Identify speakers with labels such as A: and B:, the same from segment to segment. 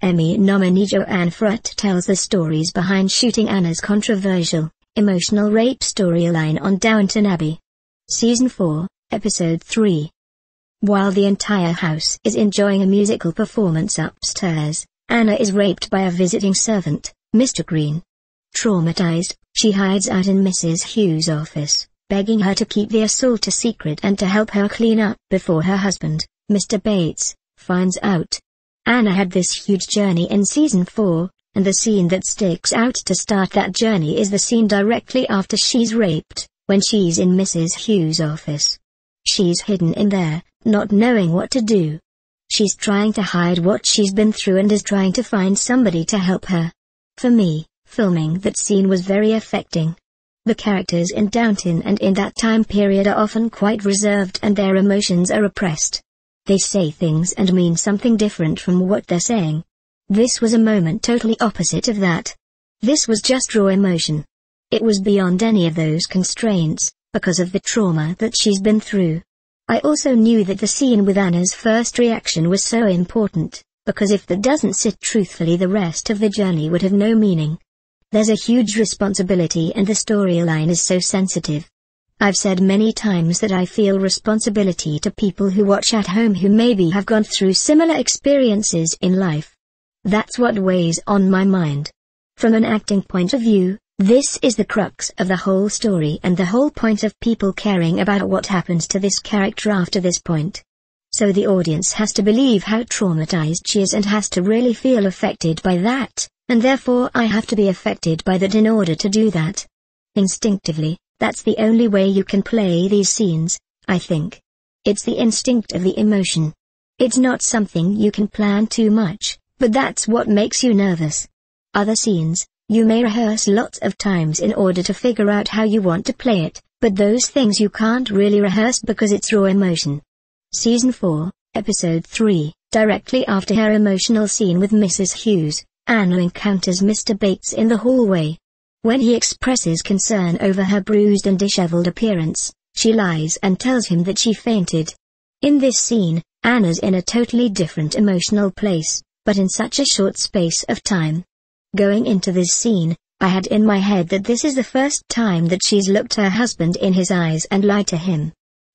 A: Emmy nominee Joanne Froggatt tells the stories behind shooting Anna's controversial, emotional rape storyline on Downton Abbey. Season 4, Episode 3. While the entire house is enjoying a musical performance upstairs, Anna is raped by a visiting servant, Mr. Green. Traumatized, she hides out in Mrs. Hughes' office, begging her to keep the assault a secret and to help her clean up before her husband, Mr. Bates, finds out. Anna had this huge journey in Season 4, and the scene that sticks out to start that journey is the scene directly after she's raped, when she's in Mrs. Hughes' office. She's hidden in there, not knowing what to do. She's trying to hide what she's been through and is trying to find somebody to help her. For me, filming that scene was very affecting. The characters in Downton and in that time period are often quite reserved and their emotions are repressed. They say things and mean something different from what they're saying. This was a moment totally opposite of that. This was just raw emotion. It was beyond any of those constraints, because of the trauma that she's been through. I also knew that the scene with Anna's first reaction was so important, because if that doesn't sit truthfully, the rest of the journey would have no meaning. There's a huge responsibility and the storyline is so sensitive. I've said many times that I feel responsibility to people who watch at home who maybe have gone through similar experiences in life. That's what weighs on my mind. From an acting point of view, this is the crux of the whole story and the whole point of people caring about what happens to this character after this point. So the audience has to believe how traumatized she is and has to really feel affected by that, and therefore I have to be affected by that in order to do that. Instinctively, that's the only way you can play these scenes, I think. It's the instinct of the emotion. It's not something you can plan too much, but that's what makes you nervous. Other scenes, you may rehearse lots of times in order to figure out how you want to play it, but those things you can't really rehearse because it's raw emotion. Season 4, Episode 3, directly after her emotional scene with Mrs. Hughes, Anna encounters Mr. Bates in the hallway. When he expresses concern over her bruised and disheveled appearance, she lies and tells him that she fainted. In this scene, Anna's in a totally different emotional place, but in such a short space of time. Going into this scene, I had in my head that this is the first time that she's looked her husband in his eyes and lied to him.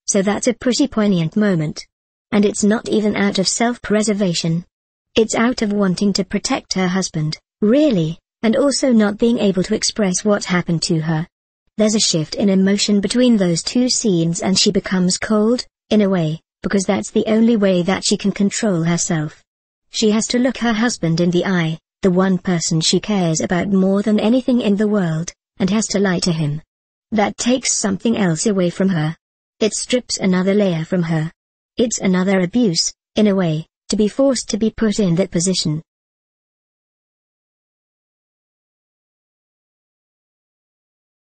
A: So that's a pretty poignant moment. And it's not even out of self-preservation. It's out of wanting to protect her husband, really, and also not being able to express what happened to her. There's a shift in emotion between those two scenes and she becomes cold, in a way, because that's the only way that she can control herself. She has to look her husband in the eye, the one person she cares about more than anything in the world, and has to lie to him. That takes something else away from her. It strips another layer from her. It's another abuse, in a way, to be forced to be put in that position.